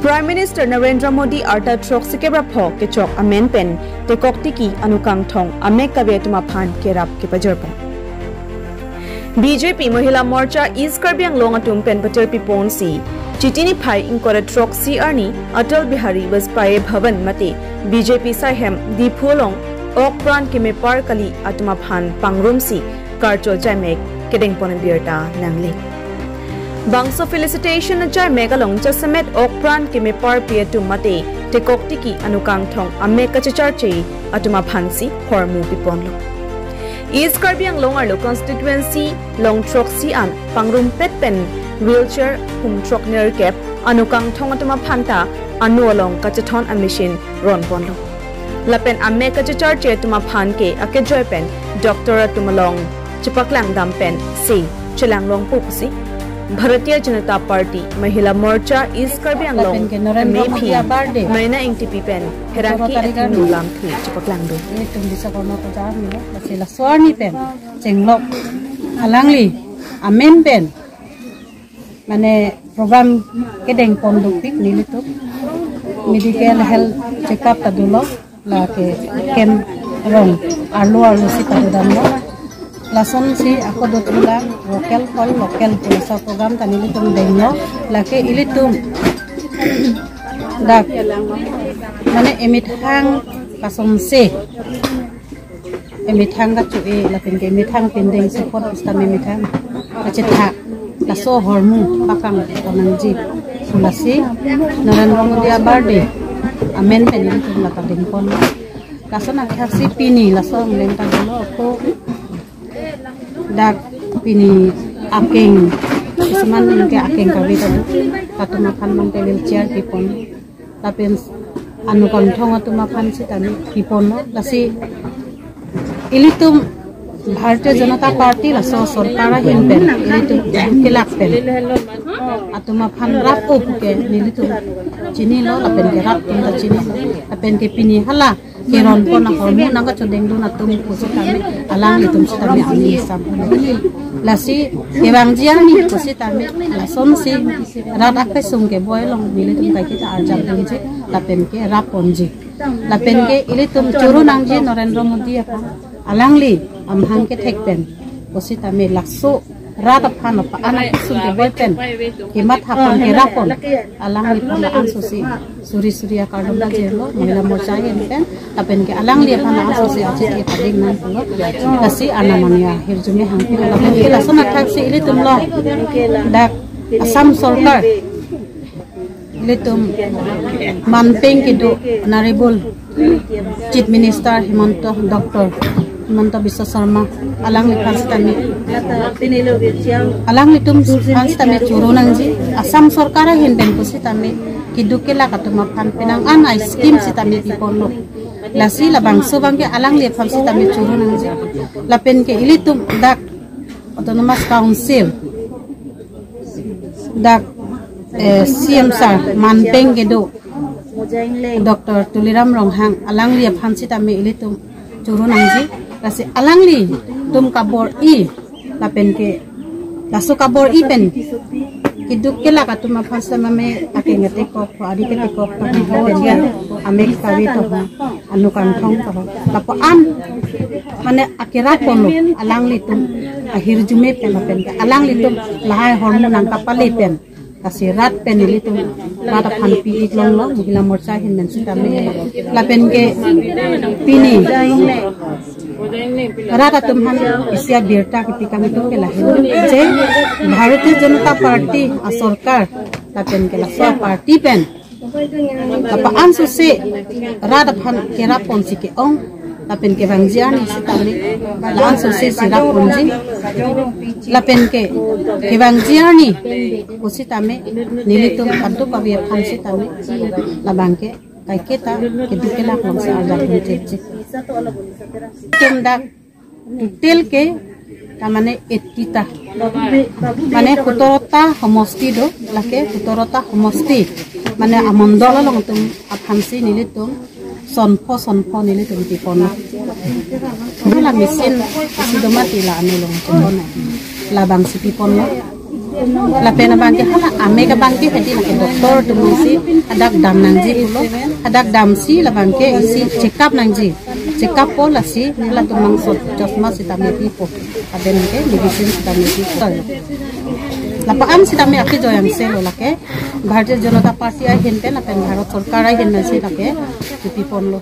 Prime Minister Narendra Modi arta trok sikebra phok ke chok amen pen te kokti ki anukang thong ame kabe tuma phan ke rap ke pajarpa. BJP Mahila Morcha East Karbi Anglong atum pen patel pipon si chitini phai inkora trok si arni Atal Bihari Vajpayee Bhavan mate BJP sahem Dipholong ok pran ke me par kali atuma phan pangrum si karcho jamek kedeng pon birta nangle. Bangso felicitation na jai megalong chasamet ok pran ke me par pie tu mate te kokti ki anukang thong ame kachachar che atuma phansi hormu piponlo. East Karbi Anglong arlo constituency long trok si an pangrum pet pen wheelchair hum trok ner kep anukang thong atuma phanta anu along kachathon a machine ron ponlo. Lapen ame kachachar che tuma phan ke ake joy pen doctor tumalong chipaklang dam pen si chilanglong pupusi Bharatiya Janata Party Mahila Morcha East Karbi Anglong MP Maina NTP pen Heraki Atinu Lam Thu Chipaklang do ini tum bisa kono ko jam ni masila swarni pen cenglok alangli amen pen mane program kedeng pondok pik nilitu medical health check up tadulo la ke kem rong arlo si tadudamlo lason si ako dotulang local sa program tanili tum dengno lake ilitum dak mane emithang kasom se emithang ka chui la pen ke emithang pendeng support sta emithang acetha laso hormu pakang konangji sulasi Narendra Modi birthday amen penil tum la ta dengpon lason akhasi pini laso lenta dolo ko dak pini akeng seman ke akeng kawi tadu katuma phan man te wheelchair tipon tapen anu konthong atuma phan si tani tipon lasi ilitum Bharatiya Janata Party laso sarkara hinpen ilitum kelak pen atuma phan rap upuke nilitum chini lo lapen ke rap tin ta chini lapen ke pini hala keron pona hormu nanga chodeng du natum kusitame alang litum sitame ani sabun lasi evangjian ni kusitame lason si rat akpe sungke boilong nilitum kai kita arjam dunje lapen ke raponji lapen ke ilitum churu nangji Narendra Modi apa alangli amhang ke thekpen kusitame lakso rat aphan apa anak sungke beten kemat hapon ke rapon alangli pala ansusi suri akardula jelo Mahila Morcha pen tapen ke alangli aphan ansusi ache ke pading nan pulo lasi anamania hirjume hangke lapen ke lasona thaksi ilitum lo dak Assam Sarkar ilitum manpeng kidu honorable Chief Minister Dr. Himanta Biswa Sarma alangli phanstami alangli tum phanstami churunangji Assam Sarkar hinben kusitami kidukela katuma phan pinang an scheme sitami piponlo lasi labang subangke alangli phansitami churunangji lapen ke ilitum dak autonomous council dak CM sar manpeng gedo Dr. Tuliram Ronghang alangli phansitami ilitum churunangji lasi alangli tum kabor I lapen ke lasu kabor I pen kiduk kela katuma phasama me akengate ko ari ke ko lapen ame kawi to anukan thong to lapo an mane akira kono alangli tum ahirjume pen lapen ke alangli tum lahai hormon nang kapali pen kasi rat pen ilitum rat phan pi iklong lo Mahila Morcha hinben sitame lapen ke pini Rata tumhan isya birta ketika itu kelah je Bharatiya Janata Party Sarkar tapen kelah so party pen tapaan susi rata phan kera ponsi ke ong tapen ke bangjian sitame lan susi sira ponji lapen ke bangjian ni usitame nilitum antu kabi phan sitame labangke kai kita kedukela kongsa arjam tunche tumdak detail ke tamane etita mane kutorota homosti do lake kutorota homosti mane amondolo long tum aphansi nilitum sonpho nilitum tipona la mesin sidomati la anulong chona labang si pipon lapen bangke hala ame ka bangke heti lake doktor tumasi adak dam nangji pulo adak dam si la bangke isi check up nangji check up pol asi la tumang sot chosma sitame pipo aben ke medicine sitame pipo lapaan sitame akhi joyang selo lake Bharatiya Janata Party ai hente lapen Bharat Sarkar ai henna si lake pipon lo